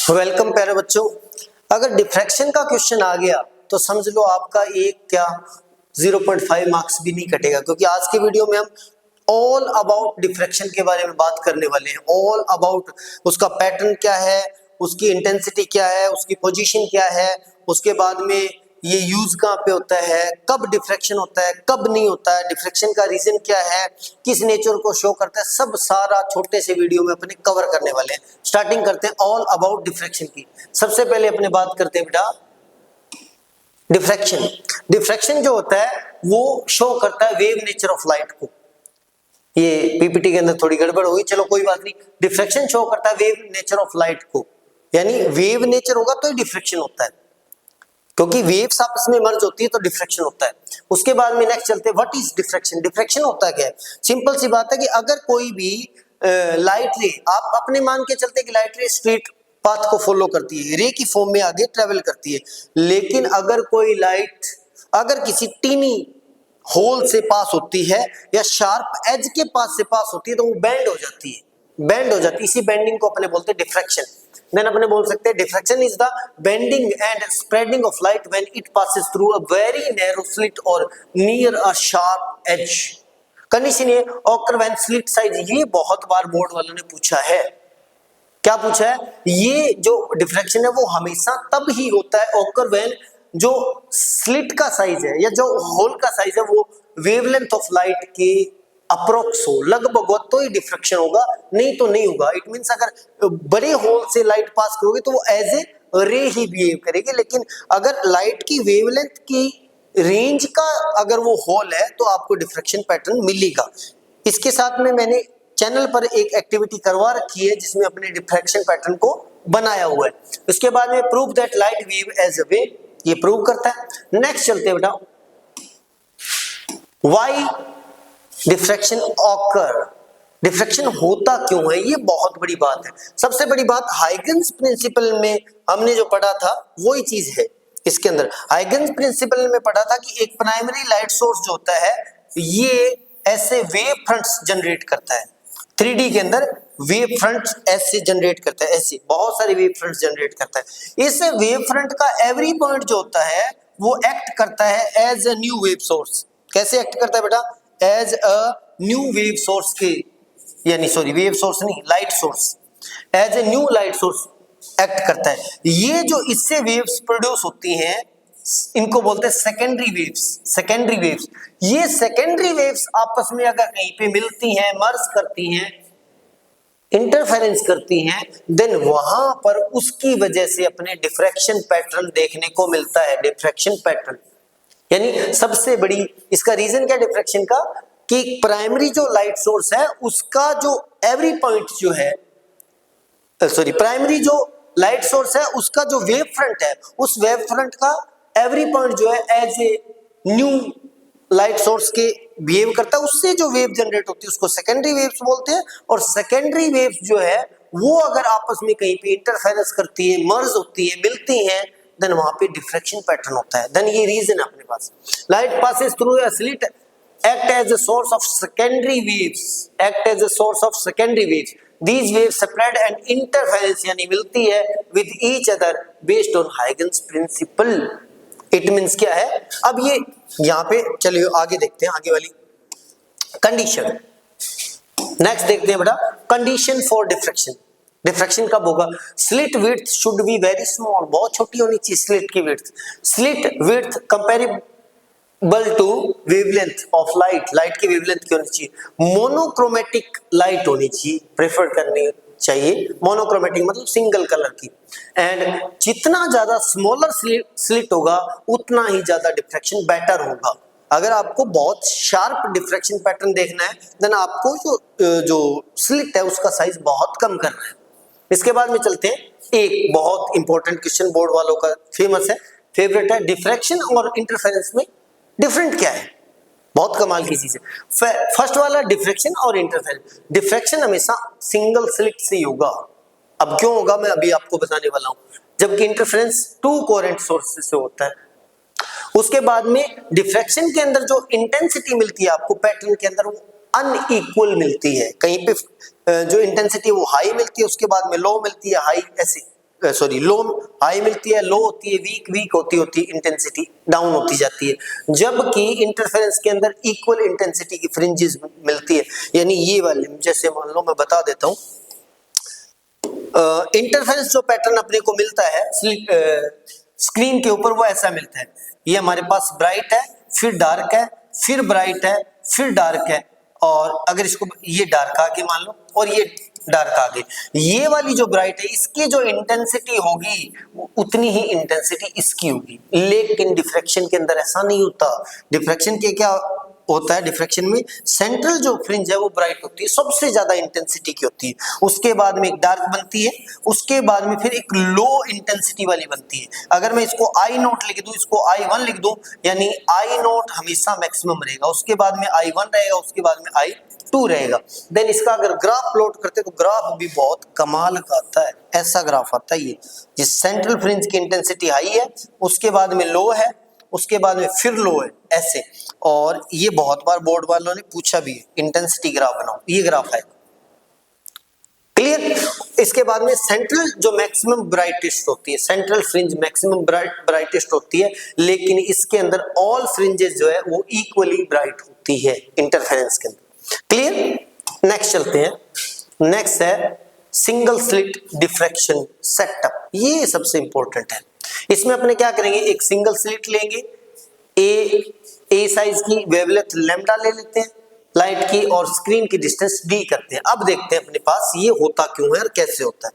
Welcome प्यारे बच्चों। अगर डिफ्रैक्शन का क्वेश्चन आ गया तो समझ लो आपका एक क्या 0.5 मार्क्स भी नहीं कटेगा, क्योंकि आज के वीडियो में हम ऑल अबाउट डिफ्रैक्शन के बारे में बात करने वाले हैं। ऑल अबाउट उसका पैटर्न क्या है, उसकी इंटेंसिटी क्या है, उसकी पोजीशन क्या है, उसके बाद में ये यूज कहाँ पे होता है, कब डिफ्रैक्शन होता है, कब नहीं होता है, डिफ्रैक्शन का रीजन क्या है, किस नेचर को शो करता है, सब सारा छोटे से वीडियो में अपने कवर करने वाले हैं। स्टार्टिंग करते हैं ऑल अबाउट डिफ्रैक्शन की। सबसे पहले अपने बात करते हैं बेटा डिफ्रैक्शन। डिफ्रैक्शन जो होता है वो शो करता है वेव नेचर ऑफ लाइट को। ये पीपीटी के अंदर थोड़ी गड़बड़ होगी, चलो कोई बात नहीं। डिफ्रैक्शन शो करता है वेव नेचर ऑफ लाइट को, यानी वेव नेचर होगा तो ही डिफ्रैक्शन होता है, क्योंकि वेव्स आपस में मर्ज होती है तो डिफ्रैक्शन होता है। उसके बाद में नेक्स्ट चलते हैं व्हाट इज डिफ्रैक्शन। डिफ्रैक्शन होता है क्या है? सिंपल सी बात है कि अगर कोई भी लाइट रे, आप अपने मान के चलते कि लाइट रे स्ट्रेट पाथ को फॉलो करती है, रे की फॉर्म में आगे ट्रेवल करती है, लेकिन अगर कोई लाइट अगर किसी टीनी होल से पास होती है या शार्प एज के पास से पास होती है तो वो बैंड हो जाती है, बैंड हो जाती है। इसी बेंडिंग को अपने बोलते हैं डिफ्रैक्शन। देन अपने बोल सकते हैं diffraction is the bending and spreading of light when it passes through a very narrow slit और near a sharp edge. Condition ये ऑकर व्हेन स्लिट साइज, ये बहुत बार बोर्ड वालों ने पूछा है। क्या पूछा है? ये जो डिफ्रैक्शन है वो हमेशा तब ही होता है ऑकर व्हेन जो स्लिट का साइज है या जो होल का साइज है वो वेवलेंथ ऑफ लाइट के अप्रोक्स हो, लगभग हो, तो ही डिफ्रैक्शन होगा, नहीं तो नहीं होगा। इट मींस अगर बड़े होल से लाइट पास करोगे तो वो एज ए रे ही बिहेव करेगी, लेकिन अगर लाइट की वेवलेंथ की रेंज का अगर वो होल है तो आपको डिफ्रैक्शन पैटर्न मिलेगा। इसके साथ में मैंने चैनल पर एक एक्टिविटी करवा रखी है जिसमें अपने डिफ्रैक्शन पैटर्न को बनाया हुआ है। उसके बाद में prove that light wave as a wave, ये प्रूव करता है। नेक्स्ट चलते हैं बेटा व्हाई डिफ्रैक्शन ऑकर। डिफ्रैक्शन होता क्यों है, ये बहुत बड़ी बात है। सबसे बड़ी बात हाइगन्स प्रिंसिपल में हमने जो पढ़ा था वही चीज है इसके अंदर। हाइगन्स प्रिंसिपल में पढ़ा था कि एक प्राइमरी लाइट सोर्स जो होता है ये ऐसे वेव फ्रंट्स जनरेट करता है। 3D के अंदर वेव फ्रंट्स ऐसे जनरेट करता है, ऐसे बहुत सारे वेव फ्रंट्स जनरेट करता है। इस वेव फ्रंट का एवरी पॉइंट जो होता है वो एक्ट करता है as a new wave source. कैसे एक्ट करता है बेटा? As a new wave source के, यानी सॉरी वेव सोर्स नहीं, light source, as a new light source act करता है। ये जो इससे वेव्स प्रोड्यूस होती हैं इनको बोलते हैं सेकेंडरी वेव्स। सेकेंडरी वेव्स, ये सेकेंडरी वेव्स आपस में अगर कहीं पे मिलती हैं, मर्ज करती हैं, इंटरफेरेंस करती हैं, देन वहां पर उसकी वजह से अपने डिफ्रैक्शन पैटर्न देखने को मिलता है। डिफ्रैक्शन पैटर्न यानी सबसे बड़ी इसका रीजन क्या डिफ्रैक्शन का, कि प्राइमरी जो लाइट सोर्स है उसका जो एवरी पॉइंट जो है, सॉरी प्राइमरी जो लाइट सोर्स है उसका जो वेव फ्रंट है उस वेव फ्रंट का एवरी पॉइंट जो है as a new light source के बिहेव करता है। उससे जो वेव जनरेट होती है उसको सेकेंडरी वेव्स बोलते हैं। और सेकेंडरी वेव्स जो है वो अगर आपस में कहीं पे इंटरफेरेंस करती है, मर्ज होती है, मिलती है, देन वहां पे डिफ्रैक्शन पैटर्न होता है। देन ये रीजन है अपने पास। Light passes through a slit act as a source of secondary waves, act as a source of secondary waves. These waves spread and interference यानी मिलती है with each other based on Huygens principle. It means क्या है? अब ये यहाँ पे चलिए आगे देखते हैं, आगे वाली कंडीशन। नेक्स्ट देखते हैं बेटा कंडीशन फॉर डिफ्रैक्शन। डिफ्रैक्शन कब होगा? Slit width should be very small, बहुत छोटी होनी चाहिए स्लिट की width. Slit width comparable to wavelength of light, light की वेवलेंथ की होनी चाहिए। मोनोक्रोमेटिक लाइट होनी चाहिए, प्रेफर करनी चाहिए। मोनोक्रोमेटिक मतलब सिंगल कलर की। एंड जितना ज्यादा स्मॉलर स्लिट होगा उतना ही ज्यादा डिफ्रैक्शन बेटर होगा। अगर आपको बहुत शार्प डिफ्रैक्शन पैटर्न देखना है देन आपको जो स्लिट है उसका साइज बहुत कम करना है। इसके बाद में चलते हैं एक बहुत इंपॉर्टेंट क्वेश्चन बोर्ड वालों का फेमस है, फेवरेट है, डिफ्रैक्शन और इंटरफेरेंस में डिफरेंट क्या है? बहुत कमाल की चीज है। फर्स्ट वाला डिफ्रैक्शन और इंटरफेरेंस। डिफ्रैक्शन हमेशा सिंगल स्लिट से ही होगा। अब क्यों होगा मैं अभी आपको बताने वाला हूं, जबकि इंटरफेरेंस टू कोहेरेंट सोर्सेस से होता है। उसके बाद में डिफ्रैक्शन के अंदर जो इंटेंसिटी मिलती है आपको पैटर्न के अंदर वो अनइक्वल मिलती है। कहीं पे जो इंटेंसिटी वो हाई मिलती है, उसके बाद में लो मिलती है, हाई, ऐसे सॉरी लो हाई मिलती है, लो होती है, वीक वीक होती होती इंटेंसिटी डाउन होती जाती है, जबकि इंटरफेरेंस के अंदर इक्वल इंटेंसिटी की फ्रिंजेस मिलती है। यानी ये वाले जैसे मान लो मैं बता देता हूँ, इंटरफेरेंस जो पैटर्न अपने को मिलता है स्क्रीन के ऊपर वो ऐसा मिलता है, ये हमारे पास ब्राइट है, फिर डार्क है, फिर ब्राइट है, फिर डार्क है, और अगर इसको ये डार्क आगे मान लो और ये डार्क आगे, ये वाली जो ब्राइट है इसकी जो इंटेंसिटी होगी वो उतनी ही इंटेंसिटी इसकी होगी। लेकिन डिफ्रैक्शन के अंदर ऐसा नहीं होता। डिफ्रैक्शन के क्या होता है, डिफ्रैक्शन में सेंट्रल जो फ्रिंज है वो ब्राइट होती है, सबसे ज्यादा इंटेंसिटी की होती है, उसके बाद में एक डार्क बनती है, उसके बाद में फिर एक लो इंटेंसिटी वाली बनती है। अगर मैं इसको आई नोट लिख दूं, इसको I1 लिख दूं, यानी आई नोट हमेशा मैक्सिमम रहेगा, उसके बाद में I1 रहेगा, उसके बाद में I2 रहेगा। देन इसका अगर ग्राफ प्लॉट करते तो ग्राफ भी बहुत कमाल का आता है, ऐसा ग्राफ आता है ये, जिस सेंट्रल फ्रिंज की इंटेंसिटी हाई है, उसके बाद में लो है, उसके बाद में फिर लो है, ऐसे। और ये बहुत बार बोर्ड वालों ने पूछा भी है, इंटेंसिटी ग्राफ बनाओ, ये ग्राफ है, क्लियर। इसके बाद में सेंट्रल जो मैक्सिमम ब्राइटेस्ट होती है, सेंट्रल फ्रिंज मैक्सिमम ब्राइटेस्ट होती है, लेकिन इसके अंदर ऑल फ्रिंजेस जो है वो इक्वली ब्राइट होती है इंटरफेरेंस के अंदर, क्लियर। नेक्स्ट चलते हैं, नेक्स्ट है सिंगल स्लिट डिफ्रैक्शन सेटअप, ये सबसे इंपॉर्टेंट है। इसमें अपने क्या करेंगे, एक सिंगल स्लिट लेंगे, ए साइज की वेवलेंथ लैम्डा ले लेते हैं लाइट की, और स्क्रीन की डिस्टेंस डी करते हैं। अब देखते हैं अपने पास ये होता क्यों है और कैसे होता है,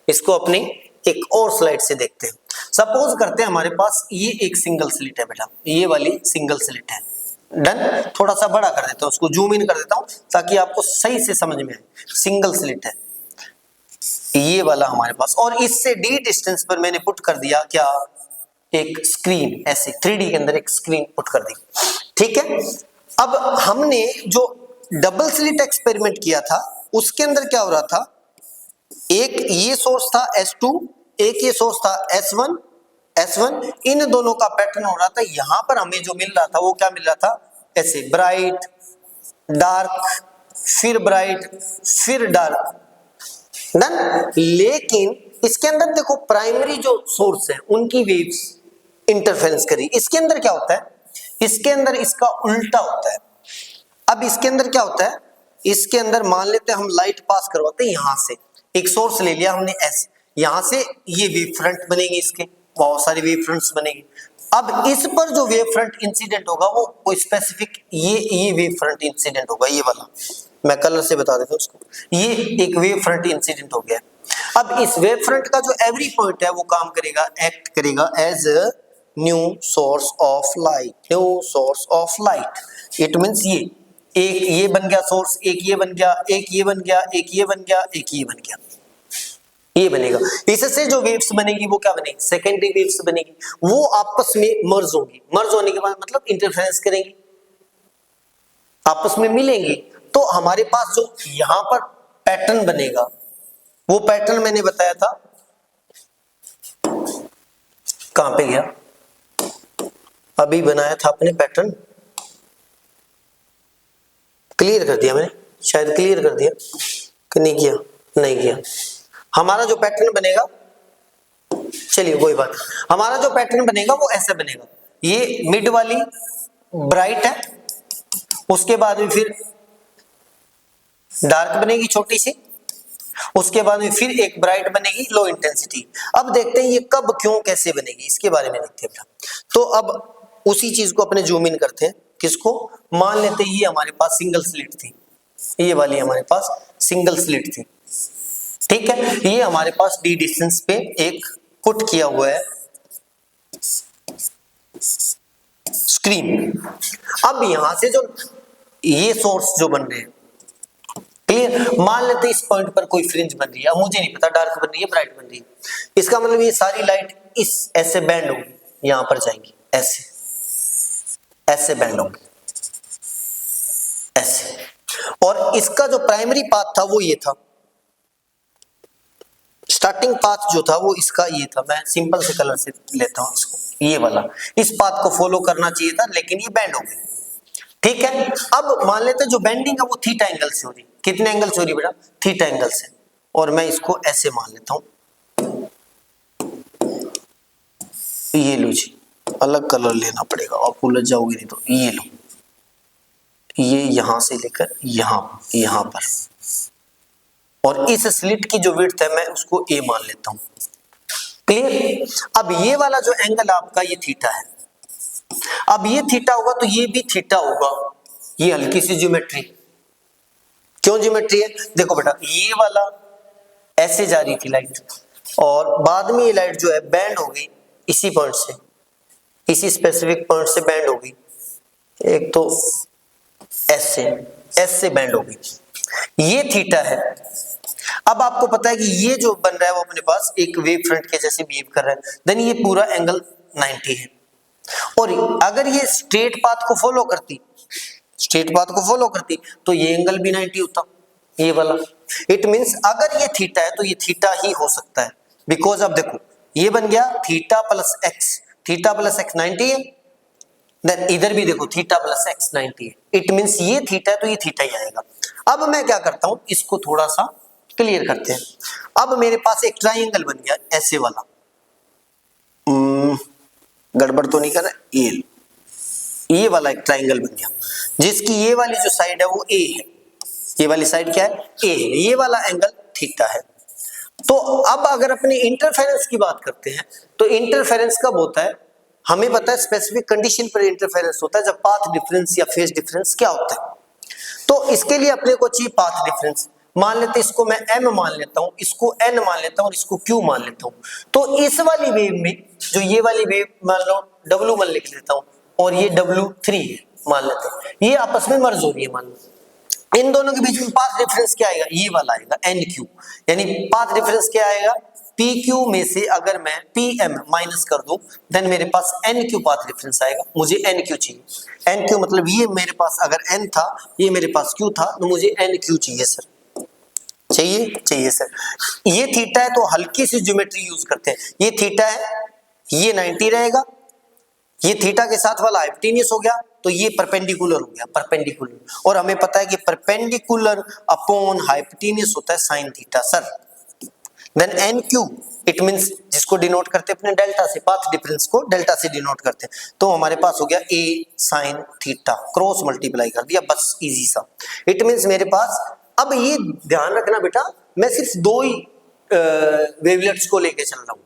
इसको अपने एक और स्लाइड से देखते हैं। सपोज करते हैं हमारे पास ये एक सिंगल स्लिट है बेटा, ये वाली सिंगल स्लिट है, डन। थोड़ा सा बड़ा कर देता हूँ, उसको जूम इन कर देता हूँ ताकि आपको सही से समझ में आए। सिंगल स्लिट है ये वाला हमारे पास, और इससे डी डिस्टेंस पर मैंने पुट कर दिया क्या, एक स्क्रीन, ऐसे 3D के अंदर एक स्क्रीन पुट कर दी, ठीक है। अब हमने जो डबल स्लिट एक्सपेरिमेंट किया था उसके अंदर क्या हो रहा था, एक ये सोर्स था S2, एक ये सोर्स था S1, इन दोनों का पैटर्न हो रहा था। यहां पर हमें जो मिल रहा था वो क्या मिल रहा था, ऐसे ब्राइट डार्क फिर ब्राइट फिर डार्क, डन। लेकिन इसके अंदर देखो प्राइमरी जो सोर्स है उनकी वेव्स इंटरफेरेंस करी, इसके अंदर क्या होता है, इसके अंदर इसका उल्टा होता है। अब इसके अंदर क्या होता है, इसके अंदर मान लेते हैं हम लाइट पास करवाते हैं, यहां से एक सोर्स ले लिया हमने S, यहां से ये वेव फ्रंट बनेंगे, इसके बहुत सारे वेव फ्रंट्स बनेंगे। अब इस पर जो वेव फ्रंट इंसिडेंट होगा वो कोई स्पेसिफिक ये वेव फ्रंट इंसिडेंट होगा, ये वाला मैं कलर से बता देता हूँ उसको, ये एक वेव फ्रंट इंसिडेंट हो गया। अब इस वेव फ्रंट का जो एवरी पॉइंट है वो काम करेगा, एक्ट करेगा as a new source of light, new source of light. It means ये एक ये बन गया सोर्स, एक ये बन गया, एक ये बन गया, एक ये बन गया, एक ये बन गया, ये बनेगा। इससे जो वेव्स बनेगी वो क्या बनेगी, सेकेंडरी वेव्स बनेगी, वो आपस में मर्ज होंगी, मर्ज होने के बाद मतलब इंटरफेरेंस करेंगी, आपस में मिलेंगी, तो हमारे पास जो यहां पर पैटर्न बनेगा वो पैटर्न मैंने बताया था, कहां पे गया, अभी बनाया था अपने पैटर्न, क्लियर कर दिया मैंने, शायद क्लियर कर दिया कि नहीं किया, नहीं किया। हमारा जो पैटर्न बनेगा, चलिए कोई बात, हमारा जो पैटर्न बनेगा वो ऐसा बनेगा, ये मिड वाली ब्राइट है, उसके बाद में फिर डार्क बनेगी छोटी सी, उसके बाद में फिर एक ब्राइट बनेगी लो इंटेंसिटी। अब देखते हैं ये कब क्यों कैसे बनेगी, इसके बारे में देखते हैं। तो अब उसी चीज को अपने जूम इन करते हैं, किसको, मान लेते हैं ये हमारे पास सिंगल स्लिट थी, ये वाली हमारे पास सिंगल स्लिट थी, ठीक है। ये हमारे पास डी डिस्टेंस पे एक पुट किया हुआ है स्क्रीन। अब यहां से जो ये सोर्स जो बन रहे हैं, क्लियर, मान लेते हैं इस पॉइंट पर कोई फ्रिंज बन रही है, मुझे नहीं पता डार्क बन रही है ब्राइट बन रही है, इसका मतलब ये सारी लाइट इस ऐसे बैंड होगी, यहां पर जाएंगी, ऐसे ऐसे बैंड होंगे, ऐसे। और इसका जो प्राइमरी पाथ था वो ये था, स्टार्टिंग पाथ जो था वो इसका ये था, मैं सिंपल से कलर से लेता हूं इसको, ये वाला, इस पाथ को फॉलो करना चाहिए था लेकिन ये बैंड हो गया, ठीक है। अब मान लेते हैं जो बेंडिंग है वो थीटा एंगल से हो रही, कितने एंगल से हो रही बेटा, थीटा एंगल से, और मैं इसको ऐसे मान लेता हूं, ये लो जी, अलग कलर लेना पड़ेगा, आप उलझ जाओगे नहीं तो। ये लो, ये यहां से लेकर यहां पर, और इस स्लिट की जो विड्थ है मैं उसको ए मान लेता हूं। क्लियर? अब ये वाला जो एंगल आपका ये थीटा है, अब ये थीटा होगा तो ये भी थीटा होगा। ये हल्की सी ज्योमेट्री, क्यों ज्योमेट्री है? देखो बेटा, ये वाला ऐसे जा रही थी लाइट, और बाद में ये लाइट जो है बैंड हो गई इसी पॉइंट से, इसी स्पेसिफिक पॉइंट से बैंड हो गई, एक तो एस से बैंड हो गई। ये थीटा है। अब आपको पता है कि ये जो बन रहा है वो अपने पास एक वेव फ्रंट के जैसे बिहेव कर रहा है, देन ये पूरा एंगल 90 है। और अगर ये स्ट्रेट पाथ को फॉलो करती, स्ट्रेट पाथ को फॉलो करती तो ये एंगल भी 90 होता, ये वाला। इट मींस अगर ये थीटा है तो ये थीटा ही हो सकता है, बिकॉज अब देखो ये बन गया theta plus x, theta plus x 90 है, देन इधर भी देखो थीटा प्लस एक्स 90 है। इट मींस ये थीटा है तो ये थीटा ही आएगा। अब मैं क्या करता हूं, इसको थोड़ा सा क्लियर करते हैं। अब मेरे पास एक ट्राइंगल बन गया ऐसे वाला, गड़बड़ तो नहीं कर रहा, ये वाला एक ट्राइंगल बन गया, जिसकी ये वाली जो साइड है वो ए है, ये वाली साइड क्या है, ए है, ये वाला एंगल थीटा है। तो अब अगर अपने इंटरफेरेंस की बात करते हैं तो इंटरफेरेंस कब होता है, हमें पता है स्पेसिफिक कंडीशन पर इंटरफेरेंस होता है, जब पाथ डिफरेंस या फेज डिफरेंस क्या होता है। तो इसके लिए अपने को चाहिए पाथ डिफरेंस। मान लेते इसको मैं m मान लेता हूं, इसको n मान लेता हूं और इसको q मान लेता हूं। तो इस वाली वेव में जो ये वाली वेव मान लो w1 लिख लेता हूं और ये w3 मान लेते हैं, ये आपस में मर्ज हो रही है मान लो। इन दोनों के बीच में पाथ डिफरेंस क्या आएगा, ये वाला आएगा nq, यानी पाथ डिफरेंस क्या आएगा, pq में से अगर मैं pm माइनस कर दूं देन मेरे पास nq पाथ डिफरेंस आएगा। मुझे nq चाहिए, nq मतलब ये मेरे पास अगर n था, ये मेरे पास q था, तो मुझे nq चाहिए सर, चाहिए सर। ये थीटा है तो हल्की सी ज्योमेट्री यूज करते हैं, ये थीटा है, ये 90 रहेगा, ये थीटा के साथ वाला हाइपोटेन्यूस हो गया, तो ये परपेंडिकुलर हो गया, परपेंडिकुलर, और हमें पता है कि परपेंडिकुलर अपॉन हाइपोटेन्यूस होता है sine theta sir. Then nq it means जिसको डिनोट करते हैं अपने डेल्टा से, पाथ डिफरेंस को डेल्टा से डिनोट करते हैं, तो हमारे पास हो गया a sin theta, cross multiply कर दिया, बस इजी सा। इट मींस मेरे पास, अब ये ध्यान रखना बेटा, मैं सिर्फ दो ही वेवलेट्स को लेके चल रहा हूं,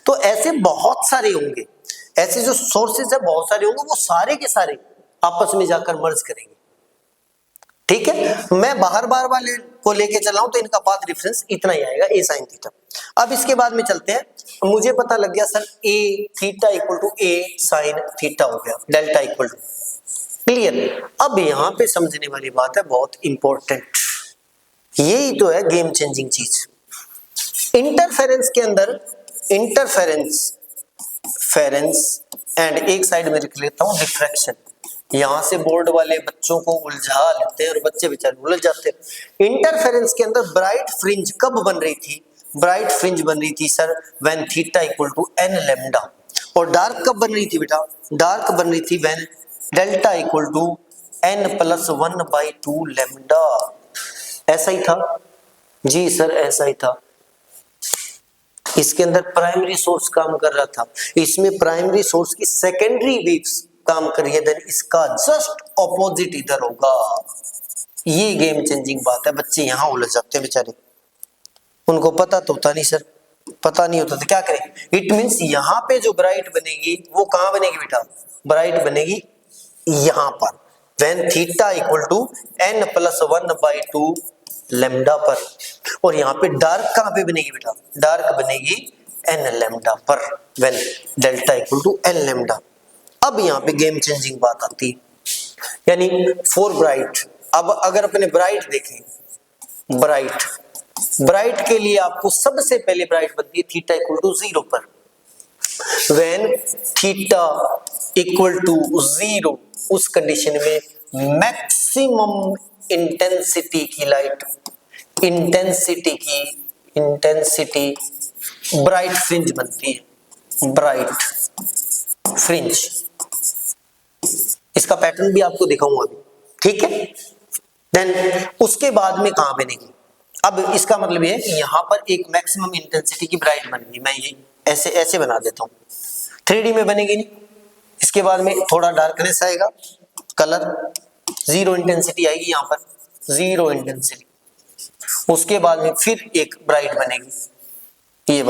तो ऐसे बहुत सारे होंगे, ऐसे जो सोर्सेज है बहुत सारे होंगे, वो सारे के सारे आपस में जाकर मर्ज करेंगे। ठीक है, मैं बाहर बार वाले को लेके चल रहा हूं तो इनका पाथ डिफरेंस इतना ही आएगा, a sin थीटा। अब इसके बाद में चलते हैं, मुझे पता लग गया sir a theta equal to a sin theta हो गया, डेल्टा इक्वल टू, क्लियर। अब यहां पे समझने वाली बात है बहुत इंपॉर्टेंट, यही तो है गेम चेंजिंग चीज। इंटरफेरेंस के अंदर इंटरफेरेंस एंड एक साइड में लिख लेता हूं डिफ्रैक्शन, यहां से बोर्ड वाले बच्चों को उलझा लेते हैं और बच्चे बेचारे उलझ जाते हैं। इंटरफेरेंस के अंदर ब्राइट फ्रिंज कब बन रही थी, ब्राइट फ्रिंज बन रही थी sir when theta equal to n lambda, और डार्क कब बन रही थी बेटा, डार्क बन रही थी when delta equal to n plus 1/2 lambda. ऐसा ही था जी सर, ऐसा ही था। इसके अंदर प्राइमरी सोर्स काम कर रहा था, इसमें प्राइमरी सोर्स की सेकेंडरी वेव्स काम कर रही है, देन इसका जस्ट ऑपोजिट इधर होगा। ये गेम चेंजिंग बात है, बच्चे यहां उलझ जाते हैं बेचारे, उनको पता तो होता नहीं सर, पता नहीं होता तो क्या करें। इट मींस यहां पे जो ब्राइट बनेगी वो कहां बनेगी बेटा, ब्राइट बनेगी यहां पर when theta equal to n plus 1/2 lambda पर, और यहाँ पे डार्क कहाँ पे बनेगी बेटा, डार्क बनेगी n लैम्डा पर when delta equal to n lambda. अब यहाँ पे गेम चेंजिंग बात आती है, यानी फॉर ब्राइट। अब अगर अपने ब्राइट देखें, ब्राइट के लिए आपको सबसे पहले ब्राइट बनती है थीटा इक्वल टू 0 पर, व्हेन थीटा इक्वल टू 0, उस कंडीशन में मैक्सिमम इंटेंसिटी की लाइट, इंटेंसिटी ब्राइट फ्रिंज बनती है, ब्राइट फ्रिंज। इसका पैटर्न भी आपको दिखाऊंगा अभी, ठीक है। देन उसके बाद में कहां बनेगी, अब इसका मतलब ये है कि यहां पर एक मैक्सिमम इंटेंसिटी की ब्राइट बन गई, मैं ये ऐसे बना देता हूं, 3D में बनेगी नहीं। इसके बाद में थोड़ा डार्कनेस आएगा, कलर, जीरो इंटेंसिटी आएगी यहाँ पर, जीरो इंटेंसिटी। उसके बाद में फिर एक ब्राइट बनेगी, ये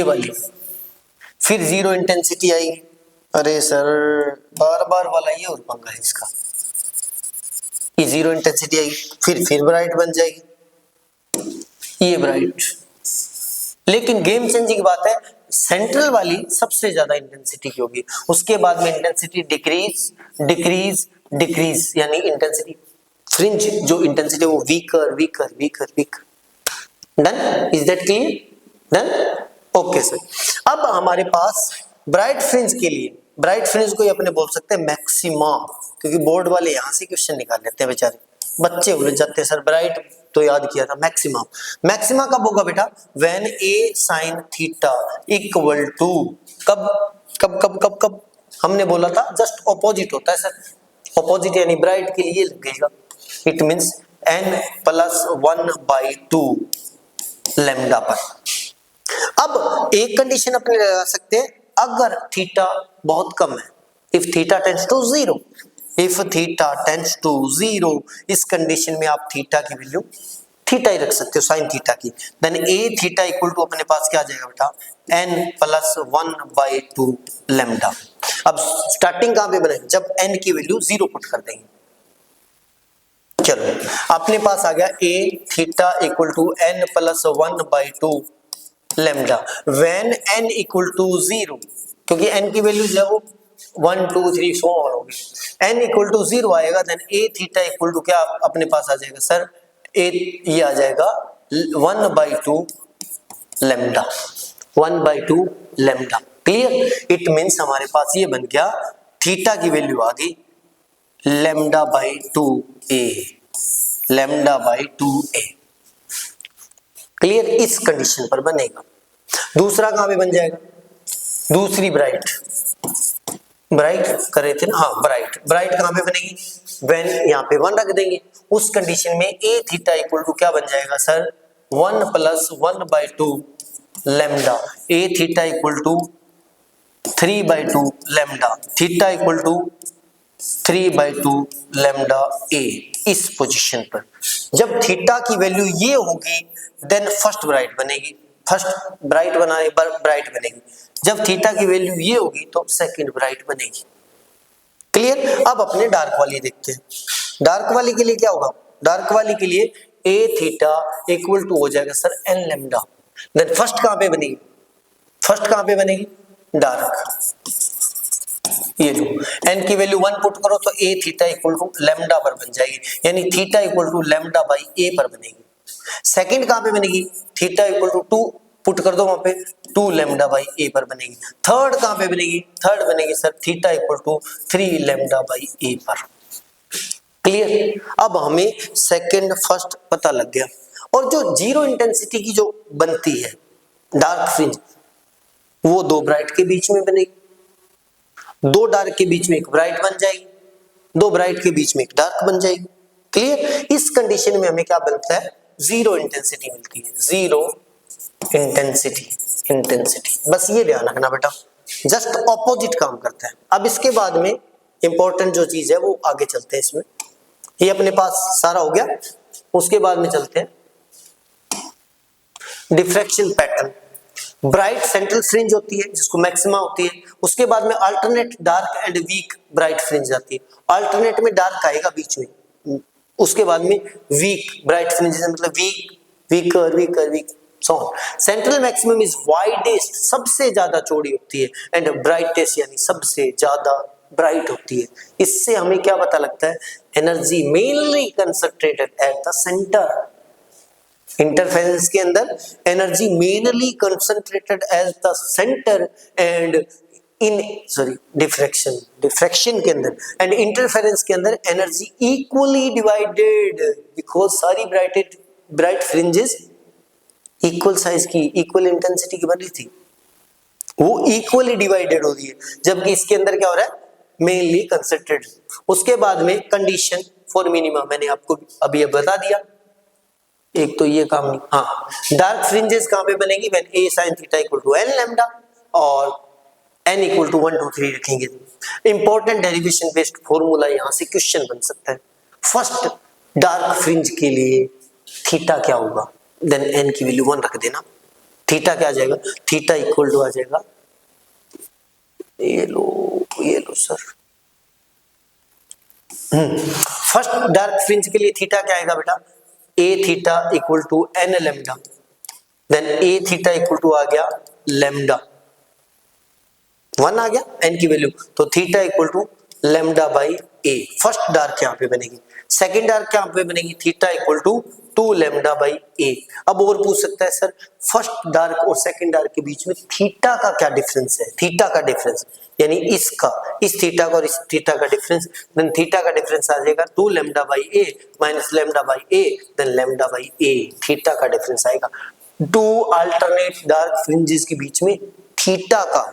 वाली, फिर जीरो इंटेंसिटी आएगी। अरे सर बार बार वाला ये और पंगा है इसका, ये जीरो इंटेंसिटी आएगी, फिर ब्राइट बन जाएगी, ये ब्राइट। लेकिन गेम चेंजिंग बात है, सेंट्रल वाली सबसे ज्यादा इंटेंसिटी की होगी, उसके बाद में इंटेंसिटी डिक्रीज डिक्रीज डिक्रीज, यानी इंटेंसिटी फ्रिंज जो इंटेंसिटी वो weaker weaker weaker weaker. Done, is that clear? Done, okay sir. अब हमारे पास ब्राइट फ्रिंज के लिए, ब्राइट फ्रिंज को अपने बोल सकते हैं मैक्सिमा, क्योंकि बोर्ड वाले यहां से क्वेश्चन निकाल लेते हैं बेचारे, बच्चे उलझ जाते हैं, सर ब्राइट तो याद किया था, मैक्सिमा। मैक्सिमा कब होगा बेटा? When a sine theta equal to, कब कब कब कब कब हमने बोला था जस्ट ऑपोजिट होता है सर, ऑपोजिट यानी ब्राइट के लिए लगेगा, इट मींस n+1/2 लैम्डा पर। अब एक कंडीशन अपने लगा सकते हैं, अगर थीटा बहुत कम है, if theta tends to 0, if theta tends to 0, इस कंडीशन में आप थीटा की वैल्यू थीटा ही रख सकते हो, साइन थीटा की, then a theta equal to अपने पास क्या आ जाएगा बेटा? n+1/2 lambda. अब स्टार्टिंग कहां पे बनेगी? जब n की वैल्यू 0 पुट कर देंगे। चलो अपने पास आ गया a theta equal to n+1/2 lambda when n equal to 0, क्योंकि n की वैल्यू जो है वो 1 2 3 सो ऑन होगी, n इक्वल टू 0 आएगा, then a theta equal to क्या अपने पास आ जाएगा सर? ये आ जाएगा 1/2 lambda, 1/2 lambda. Clear? It means हमारे पास ये बन गया, थीटा की वैल्यू आ गई λ/2a, λ/2a। क्लियर? इस कंडीशन पर बनेगा। दूसरा कहां पे बन जाएगा? दूसरी ब्राइट करे थे ना, हाँ ब्राइट कहां पे बनेगी? व्हेन यहाँ पे 1 रख देंगे, उस कंडीशन में ए थीटा इक्वल टू क्या बन जाएगा sir? 1+1/2 lambda, a theta equal to 3/2 lambda, theta equal to 3/2 lambda a. इस पोजीशन पर जब थीटा की वैल्यू ये होगी, देन फर्स्ट ब्राइट बनेगी, फर्स्ट ब्राइट बनाने पर ब्राइट बनेगी। जब थीटा की वैल्यू ये होगी तो सेकंड ब्राइट बनेगी। क्लियर? अब अपने डार्क वाली देखते हैं। डार्क वाली के लिए क्या होगा? डार्क वाली के लिए ए थीटा इक्वल टू हो जाएगा sir n lambda, then first कहां पे बनेगी? फर्स्ट कहां पे बनेगी? डार्क। ये लो, n की वैल्यू 1 पुट करो तो a theta equal to lambda पर बन जाएगी, यानी थीटा इक्वल टू λ/a पर बनेगी। सेकंड कहां पे बनेगी? थीटा इक्वल टू 2 पुट कर दो वहां पे, 2 λ/a पर बनेगी। थर्ड कहां पे बनेगी? थर्ड बनेगी sir theta equal to 3 λ/a पर। क्लियर? अब हमें सेकंड फर्स्ट पता लग गया। और जो जीरो इंटेंसिटी की जो बनती है डार्क फ्रिंज, वो दो ब्राइट के बीच में बनेगी, दो डार्क के बीच में एक ब्राइट बन जाएगी, दो ब्राइट के बीच में एक डार्क बन जाएगी। क्लियर? इस कंडीशन में हमें क्या बनता है? जीरो इंटेंसिटी मिलती है, जीरो इंटेंसिटी। बस ये ध्यान रखना बेटा, जस्ट ऑपोजिट काम करता है। अब इसके बाद में इंपॉर्टेंट जो चीज है वो आगे चलते हैं इसमें, ये अपने पास सारा हो गया। उसके बाद में चलते हैं diffraction pattern. Bright central fringe होती है जिसको मैक्सिमा होती है, उसके बाद में alternate dark and weak bright fringe आती है। अल्टरनेट में डार्क आएगा बीच में, उसके बाद में वीक ब्राइट फ्रिंज, मतलब weaker so on. Central maximum is widest, सबसे ज्यादा चौड़ी होती है, एंड ब्राइटेस्ट यानी सबसे ज्यादा ब्राइट होती है। इससे हमें क्या पता लगता है? Energy mainly concentrated at the centre. Interference के अंदर energy mainly concentrated at the centre, and in diffraction के अंदर एंड इंटरफेरेंस के अंदर एनर्जी इक्वली डिवाइडेड, बिकॉज सारी ब्राइट फ्रिंजेस इक्वल साइज की, इक्वल इंटेंसिटी की बनी थी, वो इक्वली डिवाइडेड हो रही है, जबकि इसके अंदर क्या हो रहा है? Mainly concentrated. उसके बाद में कंडीशन फॉर मिनिमा मैंने आपको अभी बता दिया। एक तो ये काम नहीं, हाँ डार्क फ्रिंजेस कहां पे बनेगी? When a sin theta equal to n lambda, और n इक्वल टू 1 2 3 रखेंगे। इंपॉर्टेंट डेरिवेशन बेस्ड फॉर्मूला यहां से क्वेश्चन बन सकता है। फर्स्ट डार्क फ्रिंज के लिए थीटा क्या होगा, देन n की वैल्यू 1 रख देना। थीटा क्या आ जाएगा, थीटा इक्वल टू आ जाएगा, ये लो सर, फर्स्ट डार्क फ्रिंज के लिए थीटा क्या आएगा बेटा, a theta equal to n lambda, then a theta equal to आ गया लैम्डा, 1 आ गया n की वैल्यू, तो theta equal to lambda by a। First dark यहाँ पे बनेगी। सेकंड डार्क यहाँ पे बनेगी theta equal to 2 lambda by a। अब और पूछ सकता है सर फर्स्ट डार्क और सेकंड डार्क के बीच में थीटा का क्या डिफरेंस है, थीटा का डिफरेंस यानी इसका, इस थीटा का और इस थीटा का डिफरेंस, देन थीटा का डिफरेंस आ जाएगा 2 lambda by a minus lambda by a, then lambda by a, theta का डिफरेंस आएगा। टू अल्टरनेट डार्क फ्रिंजेस के बीच में थीटा का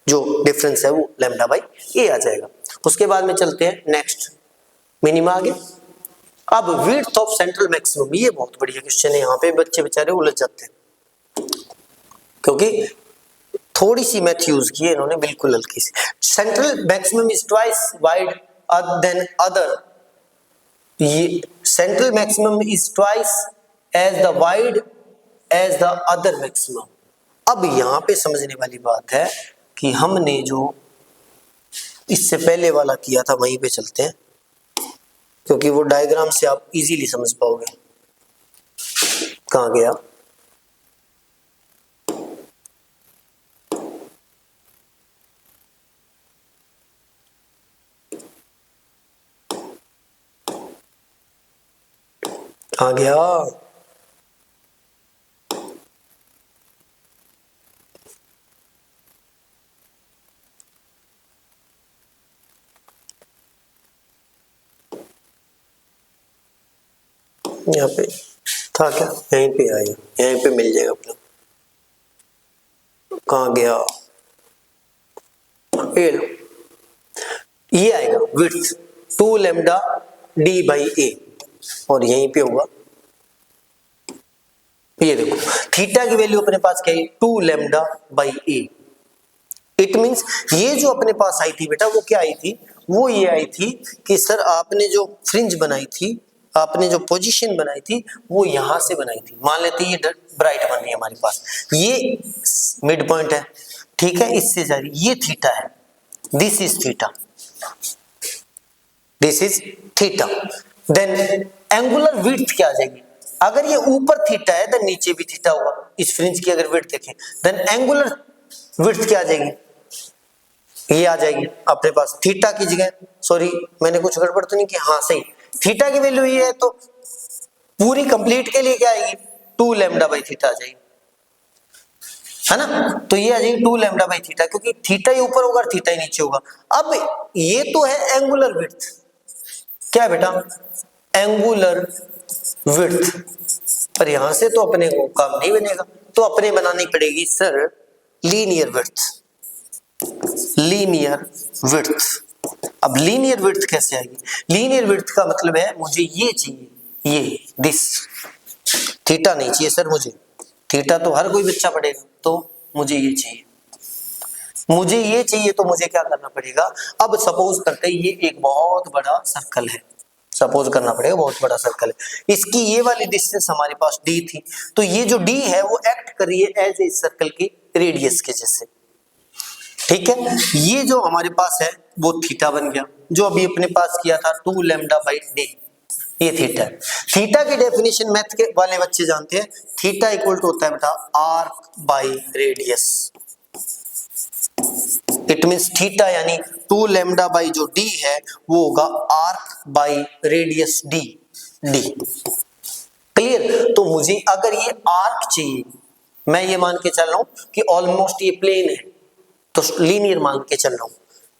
जो डिफरेंस है वो लैम्डा बाई a आ जाएगा। उसके बाद में चलते हैं नेक्स्ट, मिनिमा आ गया। अब विड्थ ऑफ सेंट्रल मैक्सिमम, ये बहुत बढ़िया क्वेश्चन है, यहाँ पे बच्चे बेचारे उलझ जाते हैं क्योंकि थोड़ी सी मैथ यूज की है इन्होंने, बिल्कुल हल्की सी। Central maximum is twice wide than other, ये central maximum is twice as the wide as the other maximum. अब यहाँ पे समझने वाली बात है कि हमने जो इससे पहले वाला किया था वहीं पे चलते हैं, क्योंकि वो डायग्राम से आप इजीली समझ पाओगे। कहाँ गया, कहाँ गया, यहाँ पे था क्या, यहीं पे आया, यहीं पे मिल जाएगा अपना। कहाँ गया, ये लो, ये आएगा विड्थ 2 लैम्डा डी बाई ए, और यहीं पे होगा, ये देखो थीटा की वैल्यू अपने पास क्या है 2 lambda by A. It means ये जो अपने पास आई थी बेटा वो क्या आई थी, वो ये आई थी कि सर आपने जो फ्रिंज बनाई थी, आपने जो पोजीशन बनाई थी वो यहां से बनाई थी। मान लेते ये ब्राइट बन रही है हमारे पास, ये मिड पॉइंट है, ठीक है, इससे जा रही, ये थीटा है, this is theta, this is theta. Then angular width क्या आ जाएगी, अगर ये ऊपर थीटा है देन नीचे भी थीटा होगा। इस फ्रिंज की अगर विड्थ देखें देन एंगुलर विड्थ क्या आ जाएगी, ये आ जाएगी अपने पास थीटा की जगह, सॉरी मैंने कुछ गड़बड़ तो नहीं किया, हाँ सही, थीटा की वैल्यू ये है तो पूरी कंप्लीट के लिए क्या आएगी 2 लैम्डा बाई थीटा आ जाएगी, है ना, तो ये आ जाएगी 2 लैम्डा बाई थीटा, क्योंकि थीटा ही ऊपर होगा और थीटा ही नीचे होगा। अब ये तो है एंगुलर विड्थ, क्या है बेटा एंगुलर विड्थ, पर यहां से तो अपने को काम नहीं बनेगा, तो अपने बनानी पड़ेगी sir linear width, linear width. अब लीनियर विड्थ कैसे आएगी, लीनियर विड्थ का मतलब है मुझे ये चाहिए, ये दिस, थीटा नहीं चाहिए सर मुझे, थीटा तो हर कोई बच्चा पढ़ेगा, तो मुझे ये चाहिए, मुझे ये चाहिए, तो मुझे क्या करना पड़ेगा। अब सपोज करते हैं ये एक बहुत बड़ा सर्कल है, सपोज करना पड़ेगा बहुत बड़ा सर्कल है, इसकी ये वाली डिस्टेंस हमारे पास d थी, तो ये जो d है वो एक्ट कर रही है एज ए सर्कल की रेडियस के जैसे, ठीक है। ये जो हमारे पास है वो थीटा बन गया, जो अभी अपने पास किया था 2 लैम्डा बाई d, ये थीटा है। थीटा की डेफिनेशन मैथ के वाले बच्चे जानते हैं, थीटा इक्वल टू होता है बेटा arc by radius. It means theta यानी 2 लैम्डा बाई जो d है वो होगा arc by radius d, clear. तो मुझे अगर ये आर्क चाहिए, मैं ये मान के चल रहा हूं कि ऑलमोस्ट ये प्लेन है, तो लीनियर मान के चल रहा हूं,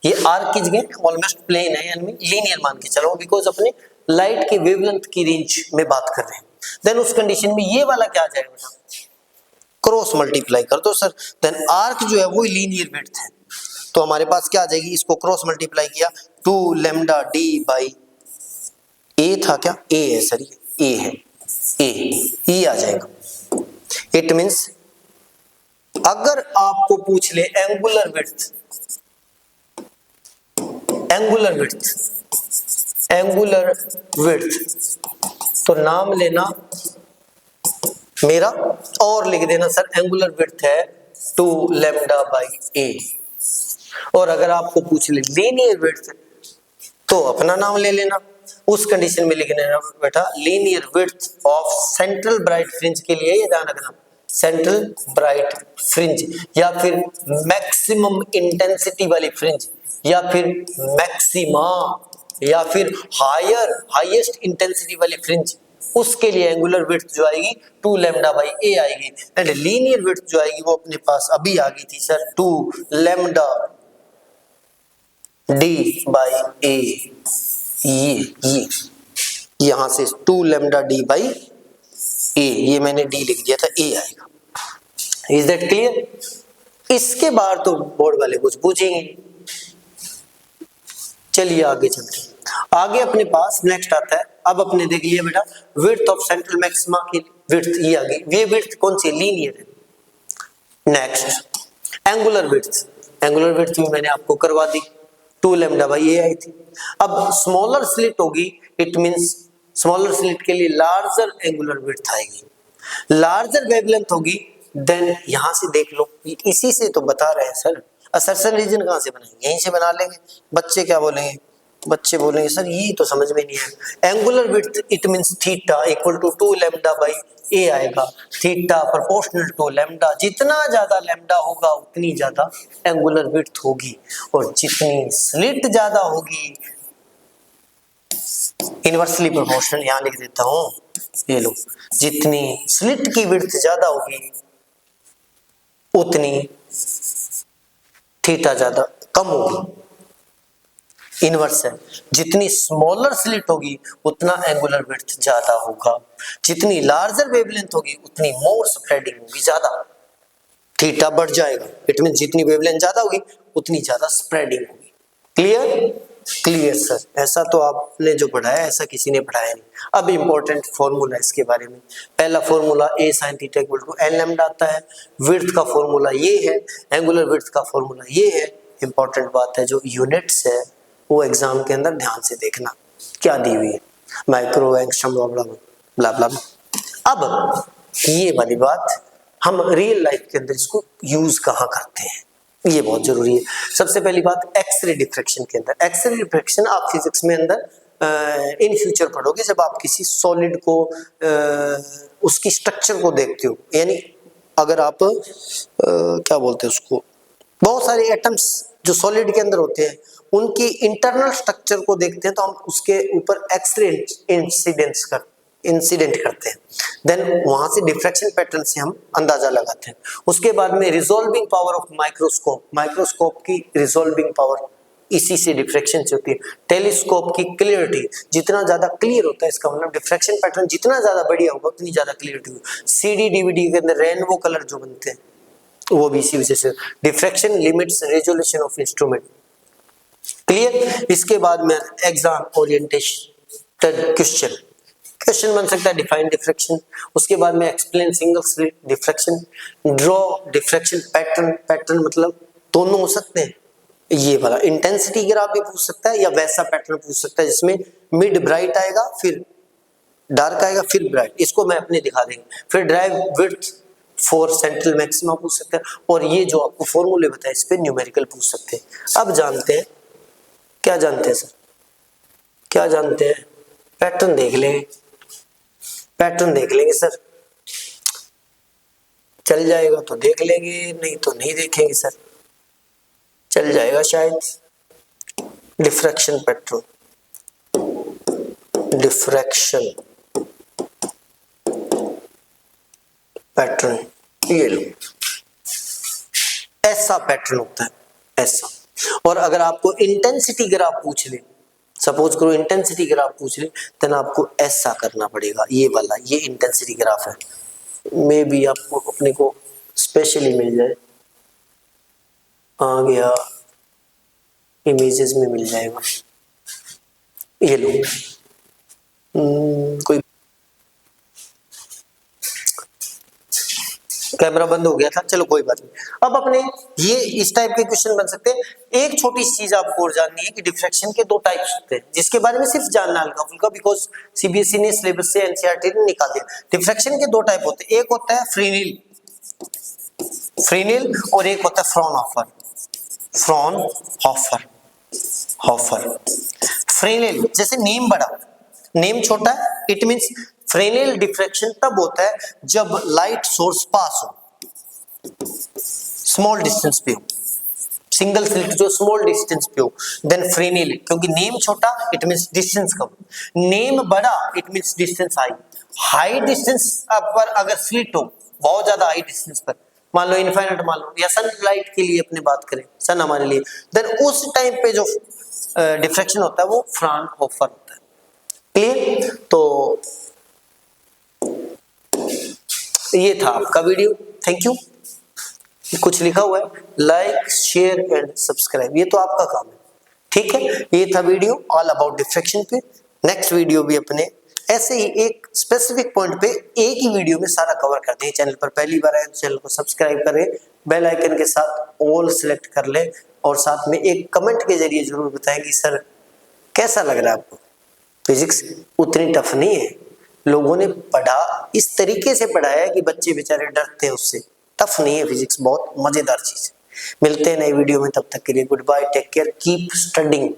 ये आर्क की जगह ऑलमोस्ट प्लेन है यानी लीनियर मान के चल रहा हूं, बिकॉज अपने लाइट की वेवलेंथ की रेंज में बात कर रहे हैं। देन उस कंडीशन में ये वाला क्या आ जाएगा बेटा, क्रॉस मल्टीप्लाई कर दो सर, देन आर्क जो है वो लीनियर विड्थ है, तो हमारे पास क्या आ जाएगी, इसको क्रॉस मल्टीप्लाई किया 2 लैम्डा d बाई ए था, क्या ए है सर, ये ए है, ए आ जाएगा। इट मींस अगर आपको पूछ ले angular width, angular width, angular width, तो नाम लेना मेरा और लिख देना सर एंगुलर विड्थ है 2 लैम्डा बाई ए। और अगर आपको पूछ ले लीनियर विड्थ तो अपना नाम ले लेना, उस कंडीशन में लिख देना बेटा linear width of central bright fringe के लिए ये ध्यान रखना सेंट्रल ब्राइट फ्रिंज या फिर मैक्सिमम इंटेंसिटी वाली फ्रिंज या फिर मैक्सिमा या फिर हायर हाईएस्ट इंटेंसिटी वाली फ्रिंज, उसके लिए एंगुलर विड्थ जो आएगी 2 लैम्डा बाई ए आएगी। एंड लीनियर विड्थ जो आएगी वो अपने पास अभी आ गई थी सर 2 लैम्डा डी बाई ए। ये यहां से 2 लैम्डा डी बाई ए, ये मैंने डी लिख दिया था, ए आएगा। Is that clear? इसके बाद तो बोर्ड वाले कुछ पूछेंगे। चलिए आगे चलते हैं। आगे अपने पास नेक्स्ट आता है, अब अपने देख लिया बेटा विड्थ ऑफ सेंट्रल मैक्सिमा की विड्थ ये आ गई, ये विड्थ कौन सी लीनियर है। Next angular width, angular width भी मैंने आपको करवा दी 2 लैम्डा बाई ए आई थी। अब स्मॉलर स्लिट होगी, इट मींस स्मॉलर स्लिट के लिए लार्जर एंगुलर विड्थ आएगी, लार्जर वेवलेंथ होगी, देन यहां से देख लो इसी से तो बता रहे हैं सर, असर्शन रीजन कहां से बनाएंगे, यहीं से बना लेंगे। बच्चे क्या बोलेंगे, बच्चे बोलेंगे सर ये तो समझ में नहीं है। Angular width it means theta equal to 2 lambda by a आएगा, थीटा प्रोपोर्शनल टू लैम्डा, जितना ज्यादा लैम्डा होगा उतनी ज्यादा एंगुलर विड्थ होगी, और जितनी स्लिट ज्यादा होगी इनवर्सली प्रोपोर्शनल, यहां लिख देता हूं, ये लो, जितनी स्लिट की विड्थ ज्यादा होगी उतनी थीटा ज्यादा कम होगी, इनवर्स है। जितनी स्मॉलर स्लिट होगी उतना एंगुलर विड्थ ज्यादा होगा, जितनी लार्जर वेवलेंथ होगी उतनी मोर स्प्रेडिंग होगी, ज्यादा थीटा बढ़ जाएगा, इट मीन जितनी वेवलेंथ ज्यादा होगी उतनी ज्यादा स्प्रेडिंग होगी। क्लियर? क्लियर सर, ऐसा तो आपने जो पढ़ा है ऐसा किसी ने पढ़ाया नहीं। अब इंपॉर्टेंट फॉर्मूला इसके बारे में, पहला formula a sin theta equal to n lambda आता है, विड्थ का फॉर्मूला ये है, एंगुलर विड्थ का फॉर्मूला ये है। इंपॉर्टेंट बात है जो यूनिट्स है वो एग्जाम के अंदर ध्यान से देखना क्या दी हुई है, माइक्रो एंगस्ट्रम ब्ला ब्ला। अब ये वाली बात हम रियल लाइफ के अंदर इसको यूज कहाँ करते हैं, ये बहुत जरूरी है। सबसे पहली बात एक्सरे डिफ्रैक्शन के अंदर, एक्सरे डिफ्रैक्शन आप फिजिक्स में अंदर इन फ्यूचर पढ़ोगे जब आप किसी सॉलिड को उसकी स्ट्रक्चर को देखते हो, यानी अगर आप क्या बोलते हैं उसको, बहुत सारे एटम्स जो सॉलिड के अंदर होते हैं उनकी इंटरनल स्ट्रक्चर को देखते हैं तो हम उसके ऊपर एक्सरे इंसिडेंट करते हैं, देन वहां से डिफ्रैक्शन पैटर्न से हम अंदाजा लगाते हैं। उसके बाद में resolving power of microscope, microscope की रिजॉल्विंग पावर इसी से डिफ्रैक्शन से होती है। टेलीस्कोप की क्लियरिटी, जितना ज्यादा क्लियर होता है इसका मतलब डिफ्रैक्शन पैटर्न जितना ज्यादा बढ़िया होगा उतनी ज्यादा क्लियरिटी होगी। सीडी डीवीडी के अंदर रेनबो कलर जो बनते हैं वो भी इसी वजह से, diffraction limits resolution of instrument. Clear? इसके बाद में एग्जाम ओरिएंटेशन क्वेश्चन बन सकता है डिफाइन डिफ्रैक्शन, उसके बाद में explain single slit diffraction, draw diffraction pattern, pattern मतलब दोनों हो सकते हैं, ये वाला इंटेंसिटी ग्राफ भी पूछ सकता है या वैसा पैटर्न पूछ सकता है जिसमें मिड ब्राइट आएगा फिर डार्क आएगा फिर ब्राइट, इसको मैं अपने दिखा देंगे। फिर drive width for central maxima पूछ सकते हैं, और ये जो आपको फॉर्मूले बताए इस पे न्यूमेरिकल पूछ सकते हैं। अब जानते हैं, क्या जानते हैं सर, क्या जानते हैं, पैटर्न देख लेंगे, पैटर्न देख लेंगे सर, चल जाएगा तो देख लेंगे, नहीं तो नहीं देखेंगे सर, चल जाएगा शायद। डिफ्रैक्शन पैटर्न, डिफ्रैक्शन पैटर्न, ये लो, ऐसा पैटर्न होता है, ऐसा। और अगर आपको इंटेंसिटी ग्राफ पूछ ले, सपोज करो इंटेंसिटी ग्राफ पूछ ले, तो आपको ऐसा करना पड़ेगा, ये वाला, ये इंटेंसिटी ग्राफ है, मे बी आपको अपने को स्पेशली मिल जाए, आ गया इमेजेस में मिल जाएगा, ये लो, कोई कैमरा बंद हो गया था, चलो कोई बात नहीं। अब अपने ये इस टाइप के क्वेश्चन बन सकते हैं। एक छोटी सी चीज आपको और जाननी है कि डिफ्रैक्शन के दो टाइप्स होते हैं, जिसके बारे में सिर्फ जानना हल्का फुल्का, बिकॉज सीबीएसई ने सिलेबस से एनसीईआरटी ने निकाल दिया। डिफ्रैक्शन के दो टाइप होते हैं, एक होता है फ्रीनील और एक होता है फ्रॉनहोफर। फ्रेनेल जैसे नेम बड़ा, नेम छोटा है, इट मींस फ्रेनेल डिफ्रैक्शन तब होता है जब लाइट सोर्स पास हो, स्मॉल डिस्टेंस पे हो, सिंगल स्लिट जो स्मॉल डिस्टेंस पे हो, देन फ्रेनेल। क्योंकि नेम छोटा इट मींस डिस्टेंस कम, नेम बड़ा it means distance high distance पर अगर स्लिट हो बहुत ज्यादा हाई डिस्टेंस पर, मान लो इनफाइनाइट मान लो, या सनलाइट के लिए अपने बात करें, सन हमारे लिए, देन उस टाइम पे जो डिफ्रैक्शन होता है वो फ्रॉनहोफर होता है। क्लियर? तो ये था आपका वीडियो, थैंक यू। कुछ लिखा हुआ है लाइक शेयर एंड सब्सक्राइब, ये तो आपका काम है, ठीक है। ये था वीडियो ऑल अबाउट डिफ्रैक्शन पे। नेक्स्ट वीडियो भी अपने ऐसे ही एक स्पेसिफिक पॉइंट पे एक ही वीडियो में सारा कवर करते हैं। चैनल पर पहली बार आए तो चैनल को सब्सक्राइब करें, बेल आइकन के साथ ऑल सिलेक्ट कर लें, और साथ में एक कमेंट के जरिए जरूर बताएं कि सर कैसा लग रहा है आपको। फिजिक्स उतनी टफ नहीं है, लोगों ने पढ़ा इस तरीके से पढ़ाया कि बच्चे बेचारे डरते हैं उससे। टफ नहीं है फिजिक्स, बहुत मजेदार चीज है। मिलते हैं नए वीडियो में, तब तक के लिए good bye, take care, keep studying.